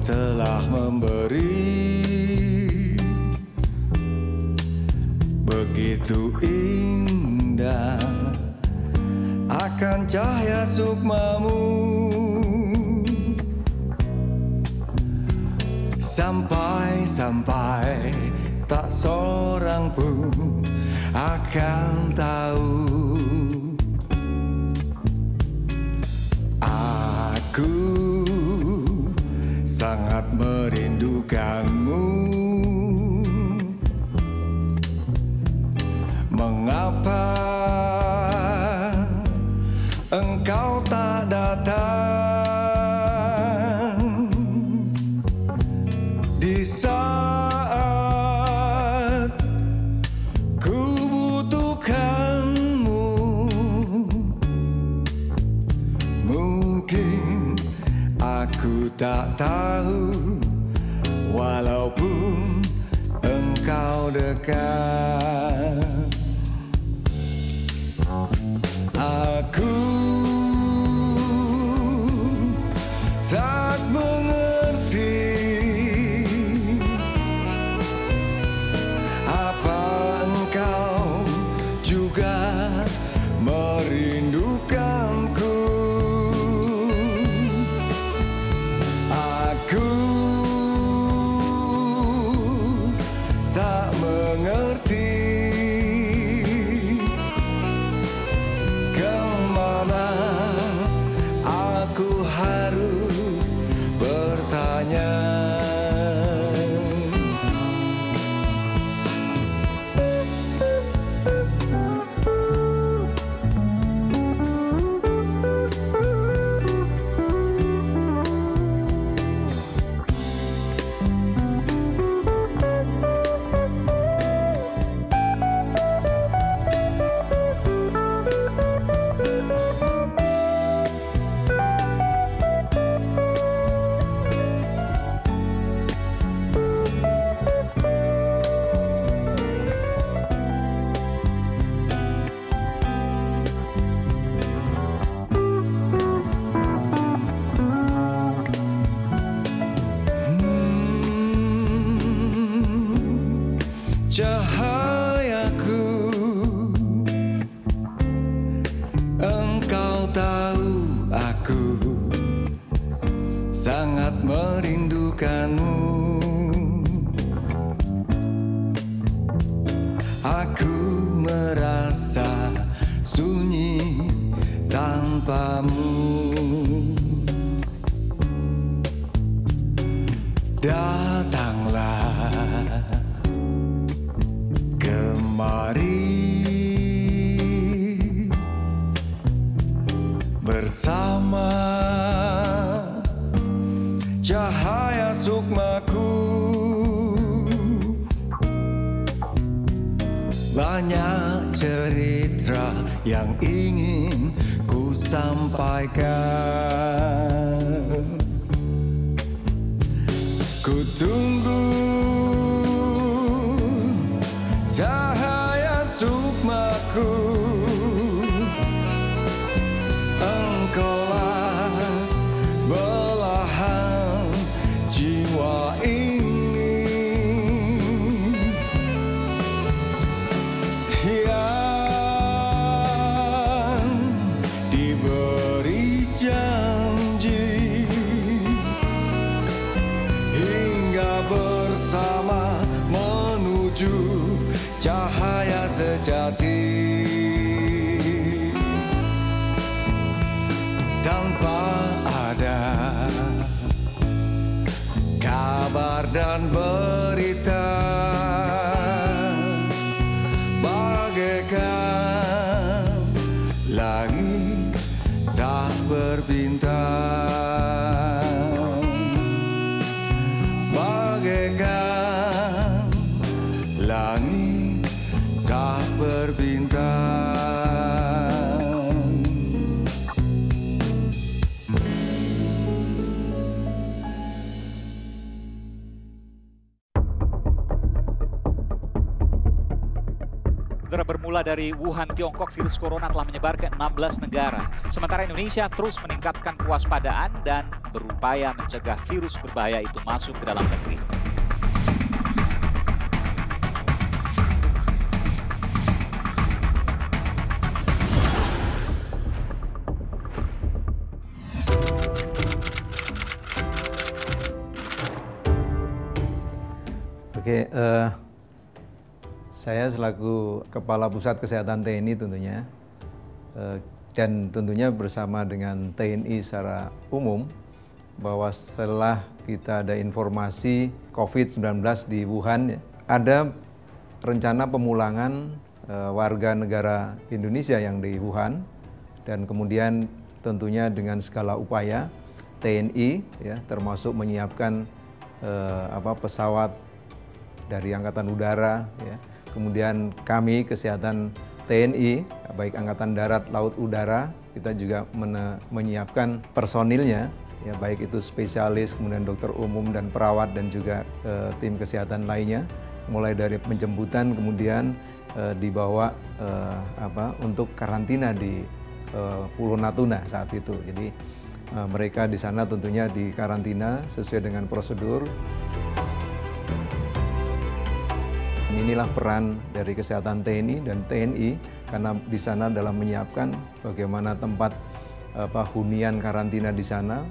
telah memberi begitu indah akan cahaya sukmamu, sampai tak seorang pun akan tahu. Aku sangat merindukanmu. Mengapa engkau tak datang di saat ku butuhkanmu? Mungkin aku tak tahu, walaupun engkau dekat. Aku tak mengerti apa engkau juga merindukanku. Aku tak mengerti kemana aku harus bertanya. Cahayaku, engkau tahu aku sangat merindukanmu. Aku merasa sunyi tanpamu. Datanglah kemari bersama cahaya sukmaku. Banyak cerita yang ingin ku sampaikan. Ku tunggu cahaya sukmaku. Engkaulah belahan jiwa ini yang diberi janji hingga bersama menuju cahaya sejati. Tanpa ada kabar dan berita, bagaikan langit tak berbintang, bagaikan langit tak berbintang. Saudara, bermula dari Wuhan, Tiongkok, virus corona telah menyebar ke 16 negara. Sementara Indonesia terus meningkatkan kewaspadaan dan berupaya mencegah virus berbahaya itu masuk ke dalam negeri. Oke, saya selaku Kepala Pusat Kesehatan TNI tentunya, dan tentunya bersama dengan TNI secara umum, bahwa setelah kita ada informasi COVID-19 di Wuhan, ada rencana pemulangan warga negara Indonesia yang di Wuhan, dan kemudian tentunya dengan segala upaya TNI, ya, termasuk menyiapkan pesawat dari Angkatan Udara, ya. Kemudian kami kesehatan TNI, baik Angkatan Darat, Laut, Udara, kita juga menyiapkan personilnya, ya, baik itu spesialis, kemudian dokter umum dan perawat, dan juga tim kesehatan lainnya, mulai dari penjemputan kemudian dibawa untuk karantina di Pulau Natuna saat itu. Jadi mereka di sana tentunya dikarantina sesuai dengan prosedur. Inilah peran dari kesehatan TNI dan TNI, karena di sana dalam menyiapkan bagaimana tempat hunian karantina di sana,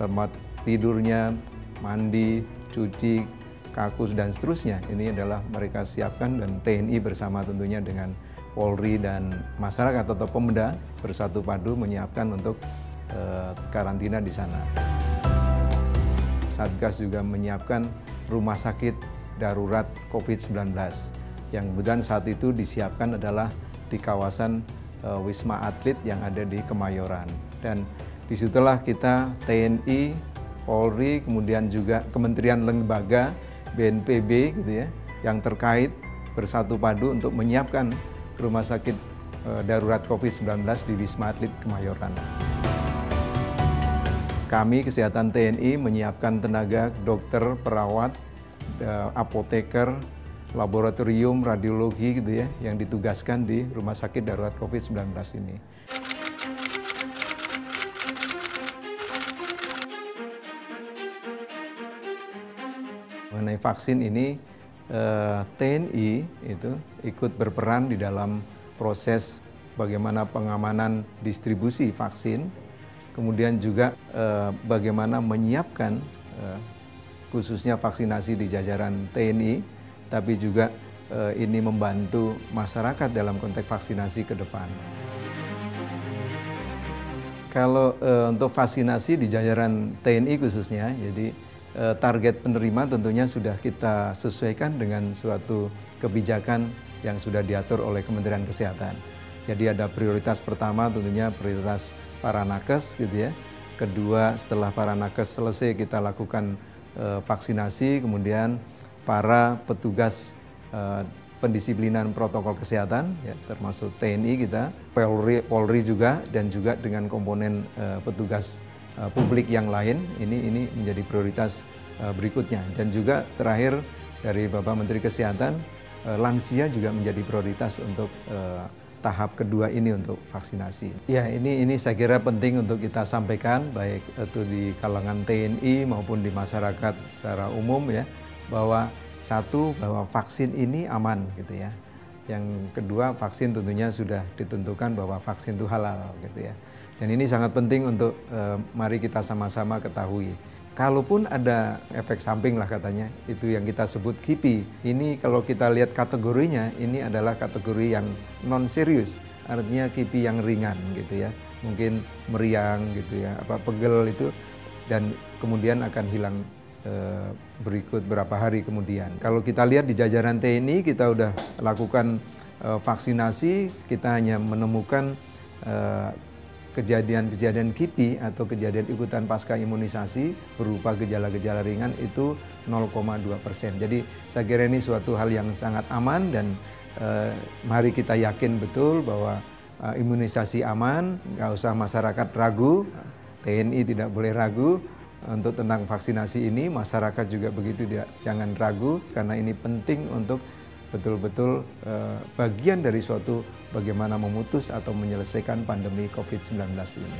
tempat tidurnya, mandi, cuci, kakus, dan seterusnya. Ini adalah mereka siapkan, dan TNI bersama tentunya dengan Polri dan masyarakat atau Pemda bersatu padu menyiapkan untuk karantina di sana. Satgas juga menyiapkan rumah sakit darurat COVID-19 yang kemudian saat itu disiapkan adalah di kawasan Wisma Atlet yang ada di Kemayoran. Dan disitulah kita TNI, Polri, kemudian juga Kementerian Lembaga, BNPB gitu ya, yang terkait bersatu padu untuk menyiapkan rumah sakit darurat COVID-19 di Wisma Atlet Kemayoran. Kami kesehatan TNI menyiapkan tenaga dokter, perawat, apoteker, laboratorium, radiologi gitu ya, yang ditugaskan di rumah sakit darurat COVID-19 ini. Mengenai vaksin ini, TNI itu ikut berperan di dalam proses bagaimana pengamanan distribusi vaksin, kemudian juga bagaimana menyiapkan khususnya vaksinasi di jajaran TNI, tapi juga ini membantu masyarakat dalam konteks vaksinasi ke depan. Kalau untuk vaksinasi di jajaran TNI khususnya, jadi target penerima tentunya sudah kita sesuaikan dengan suatu kebijakan yang sudah diatur oleh Kementerian Kesehatan. Jadi ada prioritas pertama tentunya prioritas para nakes gitu ya. Kedua, setelah para nakes selesai kita lakukan vaksinasi, kemudian para petugas pendisiplinan protokol kesehatan, ya, termasuk TNI kita, Polri juga, dan juga dengan komponen petugas publik yang lain, ini menjadi prioritas berikutnya. Dan juga terakhir dari Bapak Menteri Kesehatan, lansia juga menjadi prioritas untuk tahap kedua ini untuk vaksinasi. Ya, ini saya kira penting untuk kita sampaikan, baik itu di kalangan TNI maupun di masyarakat secara umum ya, bahwa satu, bahwa vaksin ini aman gitu ya. Yang kedua, vaksin tentunya sudah ditentukan bahwa vaksin itu halal gitu ya. Dan ini sangat penting untuk mari kita sama-sama ketahui. Kalaupun ada efek samping lah katanya, itu yang kita sebut KIPI. Ini kalau kita lihat kategorinya, ini adalah kategori yang non-serius. Artinya KIPI yang ringan gitu ya. Mungkin meriang gitu ya, pegel itu, dan kemudian akan hilang berikut berapa hari kemudian. Kalau kita lihat di jajaran TNI, kita udah lakukan vaksinasi, kita hanya menemukan kejadian-kejadian KIPI atau kejadian ikutan pasca imunisasi berupa gejala-gejala ringan itu 0,2%. Jadi saya kira ini suatu hal yang sangat aman, dan mari kita yakin betul bahwa imunisasi aman, nggak usah masyarakat ragu, TNI tidak boleh ragu untuk tentang vaksinasi ini, masyarakat juga begitu, jangan ragu, karena ini penting untuk betul-betul bagian dari suatu bagaimana memutus atau menyelesaikan pandemi COVID-19 ini.